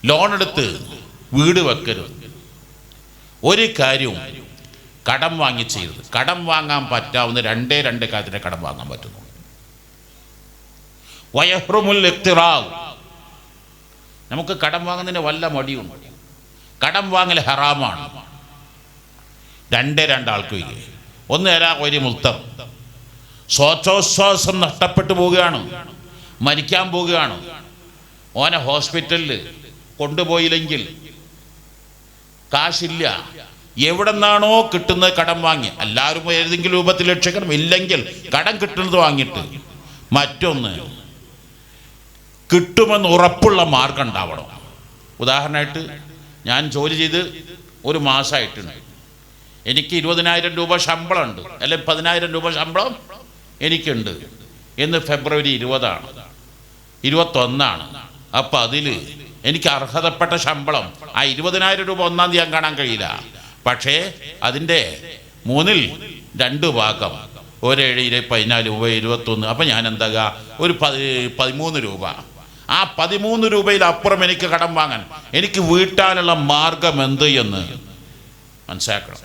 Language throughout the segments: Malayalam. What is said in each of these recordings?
ലോണെടുത്ത് വീട് വെക്കരുത്. ഒരു കാര്യവും കടം വാങ്ങി ചെയ്തത്. കടം വാങ്ങാൻ പറ്റാവുന്ന രണ്ട് കാര്യത്തിന് കടം വാങ്ങാൻ പറ്റുന്നു. വയഹ്റുമുൽ ഇഖ്തിറാവ്, നമുക്ക് കടം വാങ്ങുന്നതിന് വല്ല മടിയുണ്ട്. കടം വാങ്ങൽ ഹറാമാണ്. രണ്ടാൾക്ക് ഒന്ന് ഒരു മുൽത്തർ, ശ്വാസോച്ഛ്വാസം നഷ്ടപ്പെട്ടു പോവുകയാണ്, മരിക്കാൻ പോവുകയാണ്. ഓനെ ഹോസ്പിറ്റലിൽ കൊണ്ടുപോയില്ലെങ്കിൽ കാശില്ല. എവിടെ നിന്നാണോ കിട്ടുന്നത് കടം വാങ്ങി, എല്ലാവരും ഏതെങ്കിലും രൂപത്തിൽ രക്ഷിക്കണം. ഇല്ലെങ്കിൽ കടം കിട്ടുന്നത് വാങ്ങിയിട്ട് മറ്റൊന്ന് കിട്ടുമെന്ന് ഉറപ്പുള്ള മാർഗം ഉണ്ടാവണം. ഉദാഹരണമായിട്ട് ഞാൻ ജോലി ചെയ്ത് ഒരു മാസമായിട്ടുണ്ട്. എനിക്ക് 20,000 രൂപ ശമ്പളമുണ്ട്, അല്ലെങ്കിൽ 10,000 രൂപ ശമ്പളം എനിക്കുണ്ട്. ഇന്ന് ഫെബ്രുവരി 20 21. അപ്പം അതിൽ എനിക്ക് അർഹതപ്പെട്ട ശമ്പളം ആ 20,000 രൂപ 1-ാം തീയതി കാണാൻ കഴിയില്ല. പക്ഷേ അതിൻ്റെ 2/3 ഭാഗം 1/7 14 രൂപ 21. അപ്പം ഞാൻ എന്താകുക, ഒരു 13 രൂപ. ആ 13 രൂപയിൽ അപ്പുറം എനിക്ക് കടം വാങ്ങാൻ എനിക്ക് വീട്ടാനുള്ള മാർഗം എന്ത് എന്ന് മനസ്സിലാക്കണം.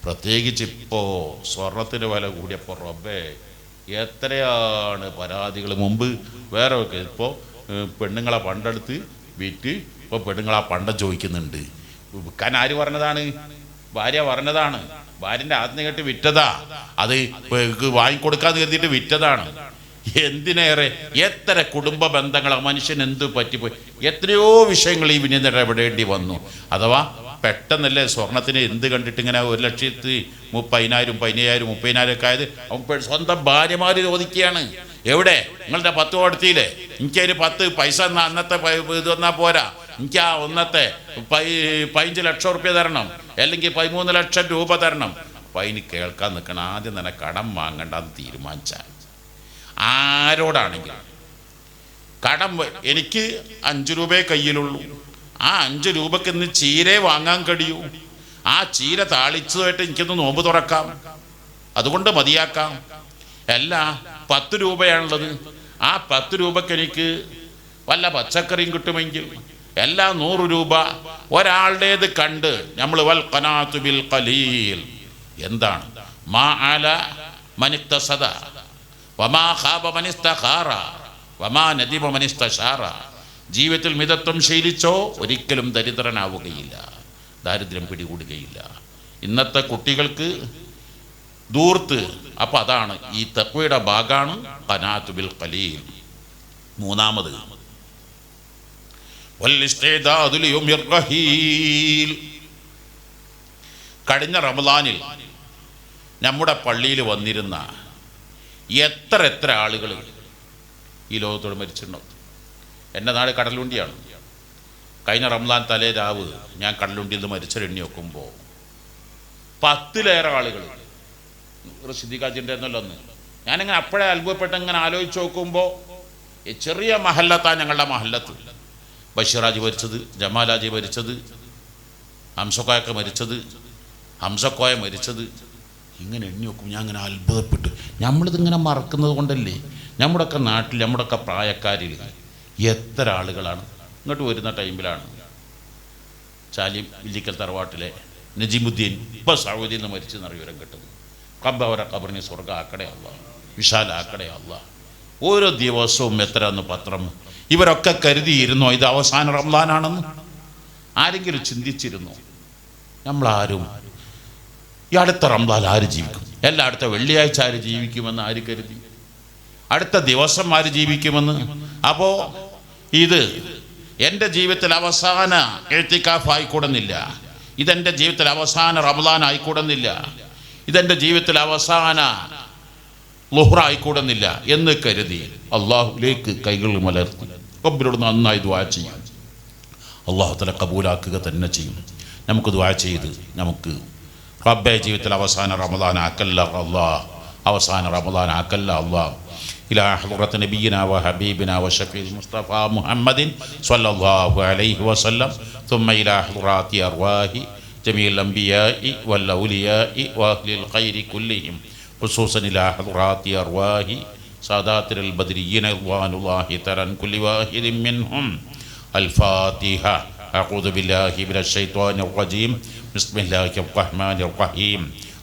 പ്രത്യേകിച്ച് ഇപ്പോൾ സ്വർണത്തിന് വില കൂടിയപ്പോൾ റബ്ബേ എത്രയാണ് പരാതികൾ. മുമ്പ് വേറെ ഒക്കെ ഇപ്പോൾ പെണ്ണുങ്ങളെ പണ്ടെടുത്ത് വിറ്റ് ഇപ്പോൾ പെണ്ണുങ്ങളെ പണ്ടം ചോദിക്കുന്നുണ്ട്. വിൽക്കാൻ ആര് പറഞ്ഞതാണ്? ഭാര്യ പറഞ്ഞതാണ്. ഭാര്യൻ്റെ ആദ്യം കേട്ട് വിറ്റതാ, അത് വാങ്ങിക്കൊടുക്കാന്ന് കരുതിയിട്ട് വിറ്റതാണ്. എന്തിനേറെ എത്ര കുടുംബ ബന്ധങ്ങളാണ് മനുഷ്യൻ എന്ത് പറ്റിപ്പോയി. എത്രയോ വിഷയങ്ങൾ ഈ വിനീത ഇടപെടേണ്ടി വന്നു. അഥവാ പെട്ടെന്നല്ലേ സ്വർണത്തിന് എന്ത് കണ്ടിട്ട് ഇങ്ങനെ 1,30,000 30,000 15,000 30,000 ഒക്കെ ആയത്. അവൻ സ്വന്തം ഭാര്യമാർ ചോദിക്കുകയാണ്, എവിടെ നിങ്ങളുടെ 10 കൊടുത്തില്ലേ, എനിക്കതിന് 10 പൈസ അന്നത്തെ ഇത് വന്നാൽ പോരാ, എനിക്ക് ആ ഒന്നത്തെ 15 ലക്ഷം റുപ്യ തരണം, അല്ലെങ്കിൽ 13 ലക്ഷം രൂപ തരണം. അപ്പം അതിന് കേൾക്കാൻ നിൽക്കണം. ആദ്യം തന്നെ കടം വാങ്ങണ്ടെന്ന് തീരുമാനിച്ചാൽ ആരോടാണെങ്കിലും കടം, എനിക്ക് 5 രൂപയെ കയ്യിലുള്ളൂ, ആ 5 രൂപയ്ക്ക് ഇന്ന് ചീരയെ വാങ്ങാൻ കഴിയൂ, ആ ചീര താളിച്ചതായിട്ട് എനിക്കൊന്ന് നോമ്പ് തുറക്കാം, അതുകൊണ്ട് മതിയാക്കാം. അല്ല 10 രൂപയാണുള്ളത്, ആ 10 രൂപയ്ക്ക് എനിക്ക് വല്ല പച്ചക്കറിയും കിട്ടുമെങ്കിൽ എല്ലാ 100 രൂപ ഒരാളുടേത് കണ്ട് നമ്മൾ വൽ ഖനാതു ബിൽ ഖലീൽ, എന്താണ് മാ അല മനിക്തസദ വമാ ഖാബ മനിസ്തഖാറ വമാ നദിബ മനിസ്തശാറ. ജീവിതത്തിൽ മിതത്വം ശീലിച്ചോ ഒരിക്കലും ദരിദ്രനാവുകയില്ല, ദാരിദ്ര്യം പിടികൂടുകയില്ല. ഇന്നത്തെ കുട്ടികൾക്ക് ദൂർത്ത്. അപ്പം അതാണ് ഈ തഖ്വയുടെ ഭാഗമാണ് ഖനാതു ബിൽ ഖലീൽ. മൂന്നാമത് വൽഇസ്തിദാദു ലിയൗമിർ റഹീൽ. കഴിഞ്ഞ റമദാനിൽ നമ്മുടെ പള്ളിയിൽ വന്നിരുന്ന എത്ര ആളുകൾ ഈ ലോകത്തോട് മരിച്ചിട്ടുണ്ടോ? എൻ്റെ നാട് കടലുണ്ടിയാണ്. കഴിഞ്ഞ റംസാൻ തലേ രാവ് ഞാൻ കടലുണ്ടിയിൽ നിന്ന് മരിച്ചെണ്ണി വെക്കുമ്പോൾ 10-ലേറെ ആളുകൾ. സിദ്ദീഖാജിൻ്റെ എന്നല്ലോ ഒന്ന് ഞാനിങ്ങനെ അപ്പോഴേ അത്ഭുതപ്പെട്ട് ഇങ്ങനെ ആലോചിച്ച് നോക്കുമ്പോൾ ചെറിയ മഹല്ലത്താണ് ഞങ്ങളുടെ മഹല്ലത്ത്. ബഷീറാജി മരിച്ചത്, ജമാലാജി മരിച്ചത്, ഹംസക്കോയൊക്കെ മരിച്ചത്, ഹംസക്കോയ മരിച്ചത്. ഇങ്ങനെ എണ്ണി നോക്കും ഞാൻ ഇങ്ങനെ അത്ഭുതപ്പെട്ടു. നമ്മളിതിങ്ങനെ മറക്കുന്നത് കൊണ്ടല്ലേ. നമ്മുടെയൊക്കെ നാട്ടിൽ നമ്മുടെയൊക്കെ പ്രായക്കാരിൽ എത്ര ആളുകളാണ് ഇങ്ങോട്ട് വരുന്ന ടൈമിലാണ്. ചാലിയം ഇല്ലിക്കൽ തറവാട്ടിലെ നജീമുദ്ദീൻ ഇപ്പോൾ സൗദിയിൽ നിന്ന് മരിച്ചെന്ന് വിവരം കിട്ടുന്നു. അവരെ ഖബറിനെ സ്വർഗ്ഗമാക്കണേ അല്ലാ, വിശാലാക്കണേ അല്ലാ. ഓരോ ദിവസവും എത്ര എന്ന് പത്രം. ഇവരൊക്കെ കരുതിയിരുന്നോ ഇത് അവസാന റംസാനാണെന്ന്? ആരെങ്കിലും ചിന്തിച്ചിരുന്നോ? നമ്മളാരും ഈ അടുത്ത റംസാൻ ആര് ജീവിക്കും, അടുത്ത വെള്ളിയാഴ്ച ആര് ജീവിക്കുമെന്ന് ആര് കരുതി? അടുത്ത ദിവസം ആര് ജീവിക്കുമെന്ന്? അപ്പോൾ ഇത് എൻ്റെ ജീവിതത്തിൽ അവസാന ഇഅ്തികാഫ് ആയിക്കൂടുന്നില്ല, ഇതെൻ്റെ ജീവിതത്തിൽ അവസാന റമദാൻ ആയിക്കൂടുന്നില്ല, ഇതെൻ്റെ ജീവിതത്തിൽ അവസാന ളുഹ്ർ ആയിക്കൂടുന്നില്ല എന്ന് കരുതി അള്ളാഹുലേക്ക് കൈകൾ മലർത്തി റബ്ബിനോട് നന്നായി ദുആ ചെയ്യും. അള്ളാഹു തആല കബൂലാക്കുക തന്നെ ചെയ്യും. നമുക്ക് ദുആ ചെയ്ത് നമുക്ക് റബ്ബേ ജീവിതത്തിൽ അവസാന റമദാൻ ആക്കല്ല അല്ലാഹ്, അവസാന റമദാൻ ആക്കല്ല അല്ലാഹ്. إلى حضرة نبينا وحبيبنا وشفيع المصطفى محمد صلى الله عليه وسلم ثم إلى حضرات أرواح جميع الأنبياء والأولياء وأهل الخير كلهم خصوصا إلى حضرات أرواح سادات البدريين رضوان الله تعالى عن كل واحد منهم الفاتحة. أعوذ بالله من الشيطان الرجيم. بسم الله الرحمن الرحيم.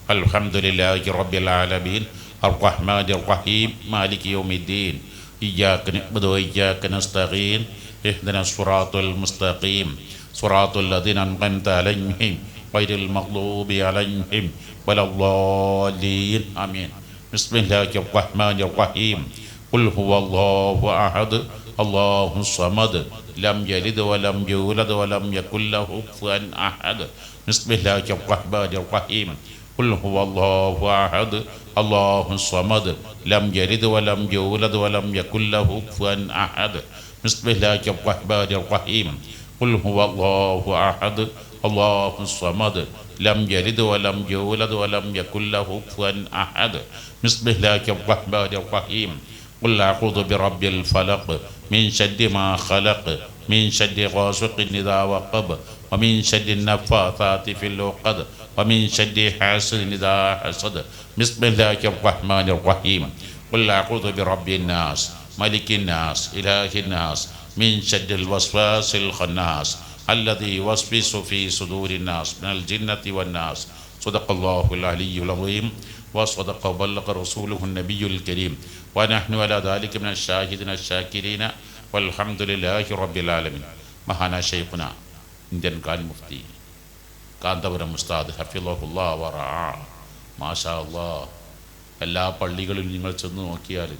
الحمد لله رب العالمين الرحمن الرحيم مالك يوم الدين إياك نعبد وإياك نستعين اهدنا الصراط المستقيم صراط الذين أنعمت عليهم غير المغضوب عليهم ولا الضالين آمين. بسم الله الرحمن الرحيم. قل هو الله أحد الله الصمد لم يلد ولم يولد ولم يكن له كفوا أحد. بسم الله الرحمن الرحيم. قل هو الله أحد الله الصمد لم يلد ولم يولد ولم يكن له كفوا أحد. بسم الله الرحمن الرحيم. قل هو الله أحد الله الصمد لم يلد ولم يولد ولم يكن له كفوا أحد. بسم الله الرحمن الرحيم. قل أعوذ برب الفلق من شر ما خلق من شر غاسق إذا وقب ومن شر النفاثات في العقد ومن شر حاسد إذا حسد. بسم الله الرحمن الرحيم. قل أعوذ برب الناس ملك الناس إله الناس من شر الوسواس الخناس الذي يوسوس في صدور الناس من الجنة والناس. صدق الله العلي العظيم وصدق وبلغ رسوله النبي الكريم ونحن على ذلك من الشاهدين الشاكرين والحمد لله رب العالمين. മഹാനായ ഷെയ്ഖുന ഇന്ത്യൻ ഖാൻ മുഫ്തി കാന്തപുരം ഉസ്താദ് ഹഫിളഹുല്ലാ വറഅ. മാഷാ അല്ലാഹ്, എല്ലാ പള്ളികളിലും നിങ്ങൾ ചെന്ന് നോക്കിയാൽ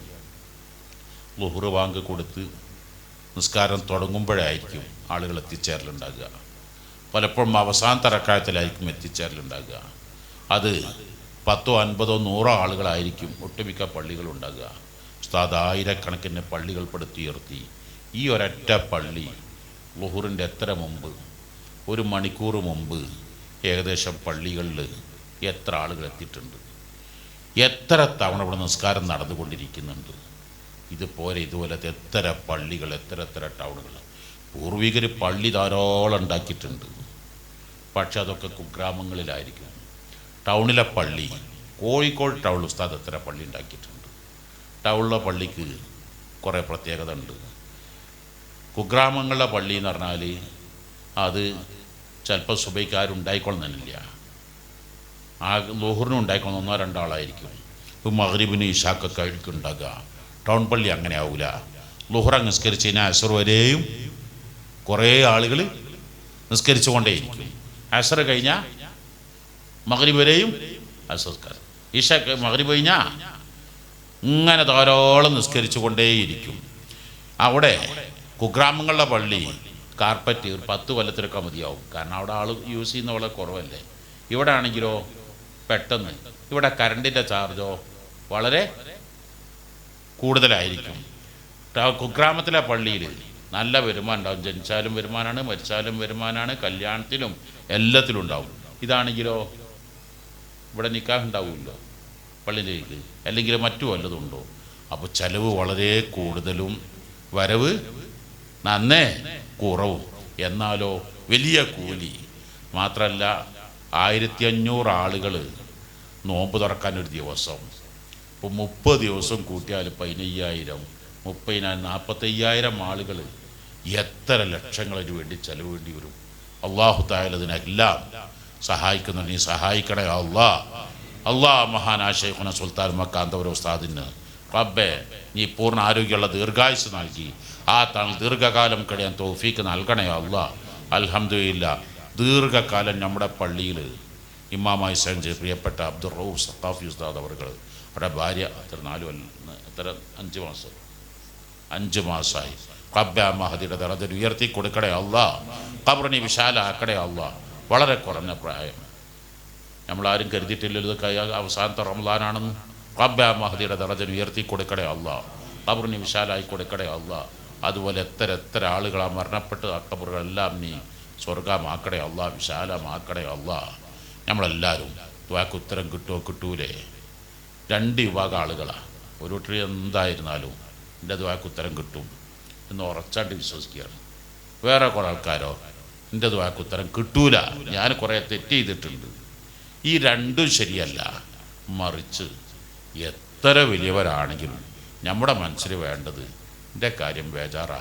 ളുഹ്ർ ബാങ്ക് കൊടുത്ത് നിസ്കാരം തുടങ്ങുമ്പോഴായിരിക്കും ആളുകൾ എത്തിച്ചേരലുണ്ടാകുക. പലപ്പോഴും അവസാനത്തെ റക്അത്തിലായിരിക്കും എത്തിച്ചേരലുണ്ടാകുക. അത് 10, 50, 100 ആളുകളായിരിക്കും ഒട്ടുമിക്ക പള്ളികളുണ്ടാകുക. ഉസ്താദ് ആയിരക്കണക്കിന് പള്ളികൾ പടുത്തുയർത്തി. ഈ ഒരൊറ്റ പള്ളി ളുഹറിൻ്റെ എത്ര മുമ്പ്, 1 മണിക്കൂർ മുമ്പ് ഏകദേശം പള്ളികളിൽ എത്ര ആളുകൾ എത്തിയിട്ടുണ്ട്, എത്ര തവണ ഇവിടെ നിസ്കാരം നടന്നുകൊണ്ടിരിക്കുന്നുണ്ട്. ഇതുപോലത്തെ എത്ര പള്ളികൾ, എത്ര ടൗണുകൾ. പൂർവികർ പള്ളി ധാരാളം ഉണ്ടാക്കിയിട്ടുണ്ട്. പക്ഷെ അതൊക്കെ കുഗ്രാമങ്ങളിലായിരിക്കും. ടൗണിലെ പള്ളി, കോഴിക്കോട് ടൗണിൽ ഉസ്താദ് എത്ര പള്ളി ഉണ്ടാക്കിയിട്ടുണ്ട്. ടൗണിലെ പള്ളിക്ക് കുറേ പ്രത്യേകത ഉണ്ട്. കുഗ്രാമങ്ങളിലെ പള്ളി എന്ന് പറഞ്ഞാൽ അത് ചിലപ്പോൾ സുബൈക്കാരുണ്ടായിക്കൊള്ളുന്നില്ല. ആ ളുഹറിനും ഉണ്ടായിക്കൊള്ളുന്ന 1-2 ആളായിരിക്കും. ഇപ്പോൾ മഗ്രിബിന് ഇശാക്കൊക്കെ ആയിരിക്കും ഉണ്ടാകുക. ടൗൺ പള്ളി അങ്ങനെ ആവില്ല. ളുഹർ നിസ്കരിച്ച് കഴിഞ്ഞാൽ അസർ വരെയും കുറേ ആളുകൾ നിസ്കരിച്ചു കൊണ്ടേയിരിക്കും. അസർ കഴിഞ്ഞാൽ മഗ്രിബ് വരെയും അസസ്കാരം. ഇശ മഗ്രിബ് കഴിഞ്ഞാൽ ഇങ്ങനെ ധാരാളം നിസ്കരിച്ചു കൊണ്ടേയിരിക്കും. അവിടെ കുഗ്രാമങ്ങളിലെ പള്ളി കാർപ്പറ്റ് 10 കൊല്ലത്തിലൊക്കെ മതിയാവും. കാരണം അവിടെ ആൾ യൂസ് ചെയ്യുന്ന വളരെ കുറവല്ലേ. ഇവിടെ ആണെങ്കിലോ പെട്ടെന്ന് ഇവിടെ കറണ്ടിൻ്റെ ചാർജോ വളരെ കൂടുതലായിരിക്കും. കുഗ്രാമത്തിലെ പള്ളിയിൽ നല്ല വരുമാനം ഉണ്ടാവും. ജനിച്ചാലും വരുമാനമാണ്, മരിച്ചാലും വരുമാനമാണ്, കല്യാണത്തിനും എല്ലാത്തിലും ഉണ്ടാവും. ഇതാണെങ്കിലോ ഇവിടെ നിക്കാഹ് ഉണ്ടാവുമല്ലോ പള്ളിയിലേക്ക്, അല്ലെങ്കിൽ മറ്റു വല്ലതും ഉണ്ടോ. അപ്പോൾ ചിലവ് വളരെ കൂടുതലും വരവ് നന്നേ കുറവും. എന്നാലോ വലിയ കൂലി. മാത്രമല്ല 1500 ആളുകൾ നോമ്പ് തുറക്കാനൊരു ദിവസം. ഇപ്പോൾ 30 ദിവസം കൂട്ടിയാൽ 15,000, 30,000, 45,000 ആളുകൾ. എത്ര ലക്ഷങ്ങൾക്ക് വേണ്ടി ചിലവ് വേണ്ടി വരും. അള്ളാഹു തആല ഇതിനെല്ലാം സഹായിക്കുന്നു. നീ സഹായിക്കണേ അല്ലാഹ്. അല്ലാഹ് മഹാനായ ശൈഖുന സുൽത്താൻ കാന്തപുരം ഉസ്താദിന് റബ്ബേ നീ പൂർണ്ണ ആരോഗ്യമുള്ള ദീർഘായുസ് നൽകി ആ താങ്കൾ ദീർഘകാലം കഴിയാൻ തൗഫീക്ക് നൽകണേ അല്ലാഹ്. അൽഹംദുലില്ലാ, ദീർഘകാലം നമ്മുടെ പള്ളിയിൽ ഇമാമായി സഞ്ച് പ്രിയപ്പെട്ട അബ്ദുർ റഊഫ് സഖാഫി ഉസ്താദ് അവർ അവരുടെ ഭാര്യ എത്ര 5 മാസം 5 മാസമായി. റബ്ബേ മഹദിയുടെ ദറജ ഉയർത്തി കൊടുക്കണേ അല്ലാഹ്. ഖബറിനെ വിശാലാക്കണേ അല്ലാഹ്. വളരെ കുറഞ്ഞ പ്രായം. നമ്മളാരും കരുതിയിട്ടില്ലല്ലോ അവസാനത്തെ റമദാനാണെന്ന്. റബ്ബേ മഹദിയുടെ ദറജ ഉയർത്തി കൊടുക്കണേ അല്ലാഹ്. ഖബറിനെ വിശാലായി കൊടുക്കണേ അല്ലാഹ്. അതുപോലെ എത്ര ആളുകളാണ് മരണപ്പെട്ട് ആ ഖബറുകളെല്ലാം നീ സ്വർഗമാക്കണേ അല്ലാഹ്, വിശാലമാക്കണേ അല്ലാഹ്. നമ്മളെല്ലാവരും ദുആക്ക് ഉത്തരം കിട്ടുമോ കിട്ടൂലേ? 2 വിഭാഗം ആളുകളാണ്. ഒരു ട്രീ എന്തായിരുന്നാലും എൻ്റെ ദുആക്ക് ഉത്തരം കിട്ടും എന്ന് ഉറച്ചാണ്ട് വിശ്വസിക്കുകയാണ്. വേറെ കുറേ ആൾക്കാരോ എൻ്റെ ദുആക്ക് ഉത്തരം കിട്ടൂല, ഞാൻ കുറേ തെറ്റ് ചെയ്തിട്ടുണ്ട്. ഈ രണ്ടും ശരിയല്ല. മറിച്ച് എത്ര വലിയവരാണെങ്കിലും നമ്മുടെ മനസ്സിൽ വേണ്ടത് എൻ്റെ കാര്യം ബേജാറാ,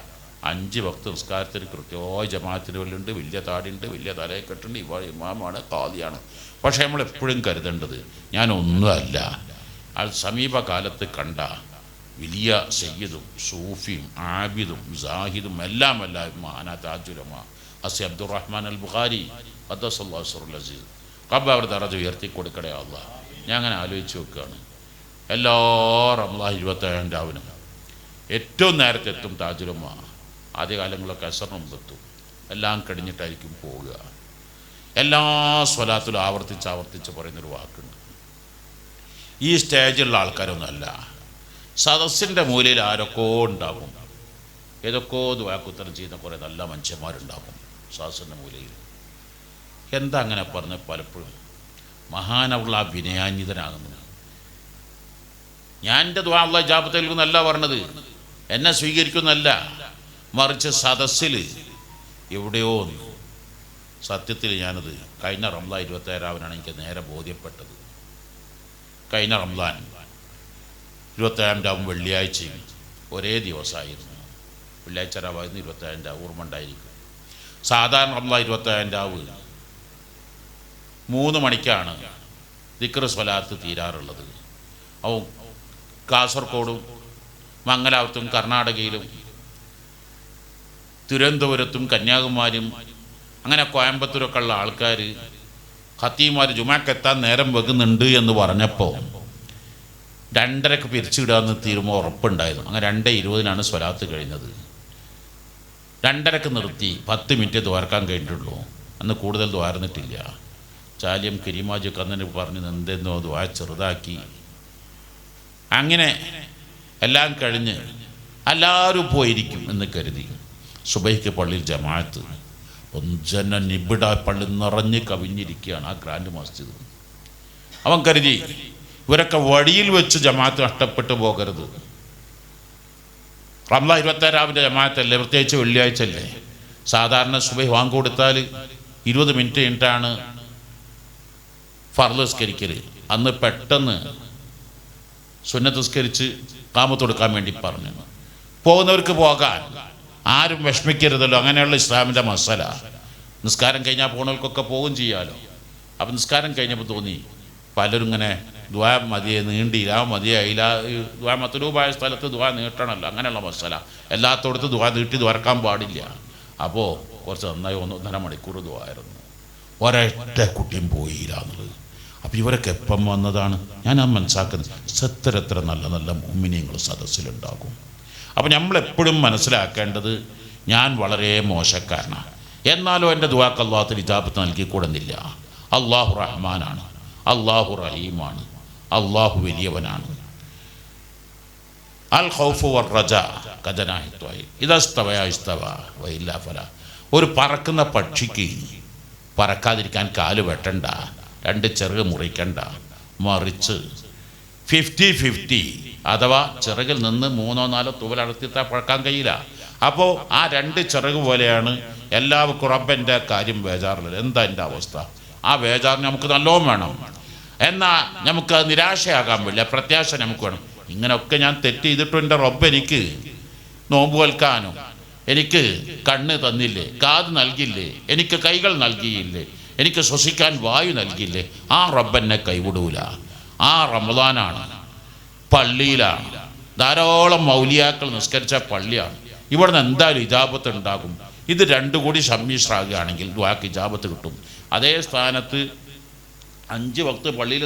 5 വക്ത് നിസ്കാരത്തിന് കൃത്യമായി ജമാഅത്തിന് വല്ലുണ്ട്, വലിയ താടിയുണ്ട്, വലിയ തലയെക്കെട്ടുണ്ട്, ഇമാമാണ്, ഖാദിയാണ്. പക്ഷേ നമ്മളെപ്പോഴും കരുതേണ്ടത് ഞാനൊന്നുമല്ല. അത് സമീപകാലത്ത് കണ്ട വലിയ സയ്യിദും സൂഫിയും ആബിദും സാഹിദും എല്ലാം മഹാനാ താജുലമ അസി അബ്ദുറഹ്മാൻ അൽ ബുഖാരി ഖദ്ദസല്ലാഹു സിറഹുൽ അസീസ് റബ്ബ് അവർ ദറജ ഉയർത്തി കൊടുക്കണേ അല്ലാഹ്. ഞാൻ അങ്ങനെ ആലോചിച്ച് നോക്കുകയാണ്, എല്ലാ റമദാൻ 27 രാവിനും ഏറ്റവും നേരത്തെ എത്തും താജുലമ. ആദ്യകാലങ്ങളൊക്കെ അസറിന് മുമ്പെത്തും. എല്ലാം കഴിഞ്ഞിട്ടായിരിക്കും പോവുക. എല്ലാ സ്വലാത്തിലും ആവർത്തിച്ച് പറയുന്നൊരു വാക്കുണ്ട്. ഈ സ്റ്റേജിലുള്ള ആൾക്കാരൊന്നുമല്ല, സദസ്സിൻ്റെ മൂലയിൽ ആരൊക്കെ ഉണ്ടാകും, ഏതൊക്കെ ദുആക്കുത്തരം ചെയ്യുന്ന കുറേ നല്ല മനുഷ്യന്മാരുണ്ടാകും സദസ്സിൻ്റെ മൂലയിൽ. എന്താ അങ്ങനെ പറഞ്ഞ് പലപ്പോഴും മഹാനവുള്ള വിനയാന്വിതനാകുന്നു. ഞാൻ എൻ്റെ ദുആ അല്ലാഹ് ഇജാബത്ത് നൽകുന്നല്ല പറഞ്ഞത്, എന്നെ സ്വീകരിക്കുന്നല്ല, മറിച്ച് സദസ്സിൽ എവിടെയോ സത്യത്തിൽ ഞാനത് കഴിഞ്ഞ റമദാൻ 27 എനിക്ക് നേരെ ബോധ്യപ്പെട്ടത്. കഴിഞ്ഞ റമദാൻ 27 വെള്ളിയാഴ്ചയും ഒരേ ദിവസമായിരുന്നു. വെള്ളിയാഴ്ച രാവായിരുന്നു 27 ഓർമ്മ ഉണ്ടായിരിക്കും. സാധാരണ റമദാൻ 27 3 മണിക്കാണ് ദിക്ർ സ്വലാത്ത് തീരാറുള്ളത്. അപ്പോൾ കാസർഗോഡും മംഗലാപുരത്തും കർണാടകയിലും തിരുവനന്തപുരത്തും കന്യാകുമാരിയും അങ്ങനെ കോയമ്പത്തൂരൊക്കെ ഉള്ള ആൾക്കാർ ഖത്തീമാർ ജുമാക്കെത്താൻ നേരം വെക്കുന്നുണ്ട് എന്ന് പറഞ്ഞപ്പോൾ 2:30 പിരിച്ചുവിടാമെന്ന് തീരുമാനം ഉറപ്പുണ്ടായിരുന്നു. അങ്ങനെ 2:20 സ്വലാത്ത് കഴിഞ്ഞത്. 2:30 നിർത്തി 10 മിനിറ്റ് ദ്വാരക്കാൻ കഴിഞ്ഞിട്ടുള്ളൂ. അന്ന് കൂടുതൽ ദ്വാരന്നിട്ടില്ല. ചാലിയം കരീമാജിയൊക്കെ അന്നെ പറഞ്ഞ് എന്തെന്നോ ദ്വാ ചെറുതാക്കി. അങ്ങനെ എല്ലാം കഴിഞ്ഞ് എല്ലാവരും പോയിരിക്കും എന്ന് കരുതി സുബഹിക്ക് പള്ളിയിൽ ജമാഅത്ത്. നിബിഡ പള്ളി നിറഞ്ഞ് കവിഞ്ഞിരിക്കുകയാണ് ആ ഗ്രാൻഡ് മസ്ജിദ്. അവൻ കരുതി ഇവരൊക്കെ വഴിയിൽ വെച്ച് ജമാഅത്ത് നഷ്ടപ്പെട്ടു പോകരുത്. റമദാൻ 27 ജമാഅത്തല്ലേ, പ്രത്യേകിച്ച് വെള്ളിയാഴ്ച അല്ലേ. സാധാരണ സുബഹി വാങ്ങിക്കൊടുത്താൽ 20 മിനിറ്റ് കഴിഞ്ഞിട്ടാണ് ഫർള് നിസ്കരിക്കൽ. അന്ന് പെട്ടെന്ന് സുന്നത്ത് നിസ്കരിച്ച് ഖാമത്ത് കൊടുക്കാൻ വേണ്ടി പറഞ്ഞു. പോകുന്നവർക്ക് പോകാൻ, ആരും വിഷമിക്കരുതല്ലോ, അങ്ങനെയുള്ള ഇസ്ലാമിൻ്റെ മസല. നിസ്കാരം കഴിഞ്ഞാൽ പോകുന്നവർക്കൊക്കെ പോകും ചെയ്യാമല്ലോ. അപ്പം നിസ്കാരം കഴിഞ്ഞപ്പോൾ തോന്നി പലരും ഇങ്ങനെ ദ്വാ മതിയെ നീണ്ടില്ല, മതിയായില്ല, ദ്വാ മത്ലൂബായ സ്ഥലത്ത് ദ്വാ നീട്ടണമല്ലോ, അങ്ങനെയുള്ള മസല. എല്ലാത്തോടത്തും ദ്വാ നീട്ടി ദ്വാരക്കാൻ പാടില്ല. അപ്പോൾ കുറച്ച് നന്നായി 1.5 മണിക്കൂർ ദ്വായിരുന്നു. ഒരൊറ്റ കുട്ടിയും പോയില്ല എന്നുള്ളത്. അപ്പോൾ ഇവരൊക്കെ എപ്പം വന്നതാണ് ഞാൻ മനസ്സിലാക്കുന്നത്. എത്ര നല്ല നല്ല മുഅ്മിനീങ്ങൾ സദസ്സിലുണ്ടാകും. അപ്പോൾ നമ്മളെപ്പോഴും മനസ്സിലാക്കേണ്ടത് ഞാൻ വളരെ മോശക്കാരനാണ്, എന്നാലും എൻ്റെ ദുആക്ക് അല്ലാഹു ഇജാബത്ത് നൽകിക്കൂടുന്നില്ല. അല്ലാഹു റഹ്മാനാണ്, അല്ലാഹു റഹീമാണ്, അല്ലാഹു വലിയവനാണ്. അൽ ഖൗഫു വർ റജാ കജനാഹി ത്വയ്ർ ഇദാ ഇസ്തവയ ഇസ്തവ വഇല്ലാ ഫല. ഒരു പറക്കുന്ന പക്ഷിക്ക് പറക്കാതിരിക്കാൻ കാല് വെട്ടണ്ട, 2 ചിറക് മുറിക്കണ്ട, മറിച്ച് 50-50 അഥവാ ചിറകിൽ നിന്ന് 3-4 തൂവലടത്തിത്താൽ പറക്കാൻ കഴിയില്ല. അപ്പോൾ ആ 2 ചിറക് പോലെയാണ് എല്ലാവർക്കും റബ്ബൻ്റെ കാര്യം ബേജാറില്ല. എന്താ എൻ്റെ അവസ്ഥ? ആ ബേജാറിന് നമുക്ക് നല്ലോണം വേണം, എന്നാൽ നമുക്ക് നിരാശയാകാൻ പറ്റില്ല, പ്രത്യാശ നമുക്ക് വേണം. ഇങ്ങനെയൊക്കെ ഞാൻ തെറ്റ് ചെയ്തിട്ടും എൻ്റെ റബ്ബ് എനിക്ക് നോമ്പ് വെൽക്കാനും, എനിക്ക് കണ്ണ് തന്നില്ലേ, കാത് നൽകില്ലേ, എനിക്ക് കൈകൾ നൽകിയില്ലേ, എനിക്ക് ശ്വസിക്കാൻ വായു നൽകിയില്ലേ, ആ റബ്ബെന്നെ കൈവിടൂല. ആ റമദാനാണ്, പള്ളിയിലാണ്, ധാരാളം മൗലിയാക്കൾ നിസ്കരിച്ച പള്ളിയാണ്. ഇവിടുന്ന് എന്തായാലും ഇജാബത്ത് ഉണ്ടാകും. ഇത് 2 കൂടി സമ്മിശ്രമാകുകയാണെങ്കിൽ ദുആക്ക് ഇജാബത്ത് കിട്ടും. അതേ സ്ഥാനത്ത് 5 വക്ത് പള്ളിയിൽ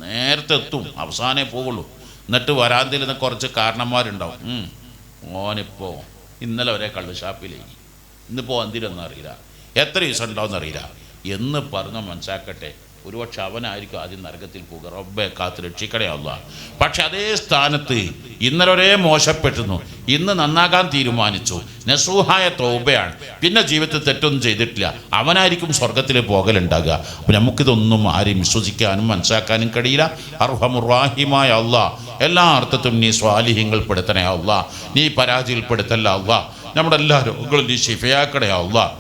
നേരത്തെ എത്തും, അവസാനേ പോവുള്ളൂ. എന്നിട്ട് വരാന്തയിൽ നിന്ന് കുറച്ച് കാരണന്മാരുണ്ടാവും. ഓനിപ്പോൾ ഇന്നലെ വരെ കള്ള് ഷാപ്പിലേക്ക്, ഇന്നിപ്പോൾ എന്തിനൊന്നും അറിയില്ല, എത്ര ദിവസം ഉണ്ടാവും എന്നറിയില്ല എന്ന് പറഞ്ഞ് മനസ്സിലാക്കട്ടെ. ഒരുപക്ഷെ അവനായിരിക്കും ആദ്യം നരകത്തിൽ പോകുക. റബ്ബെ കാത്ത് രക്ഷിക്കണേ അല്ലാഹ്. പക്ഷെ അതേ സ്ഥാനത്ത് ഇന്നലെ ഒരേ മോശപ്പെട്ടിരുന്നു, ഇന്ന് നന്നാകാൻ തീരുമാനിച്ചു, നസൂഹായ തൗബയാണ്, പിന്നെ ജീവിതത്തിൽ തെറ്റൊന്നും ചെയ്തിട്ടില്ല, അവനായിരിക്കും സ്വർഗത്തിൽ പോകലുണ്ടാകുക. അപ്പം നമുക്കിതൊന്നും ആരെയും വിശ്വസിക്കാനും മനസ്സിലാക്കാനും കഴിയില്ല. അർഹമുർ റഹീമായ അല്ലാഹ്, എല്ലാ അർത്ഥത്തിലും നീ സ്വാലിഹ്യങ്ങൾ പെടുത്തണേ അല്ലാഹ്, നീ പരാജയപ്പെടുത്തല്ല അല്ലാഹ്, നമ്മുടെ എല്ലാ രോഗങ്ങളും നീ ശിഫയാക്കണേ അല്ലാഹ്.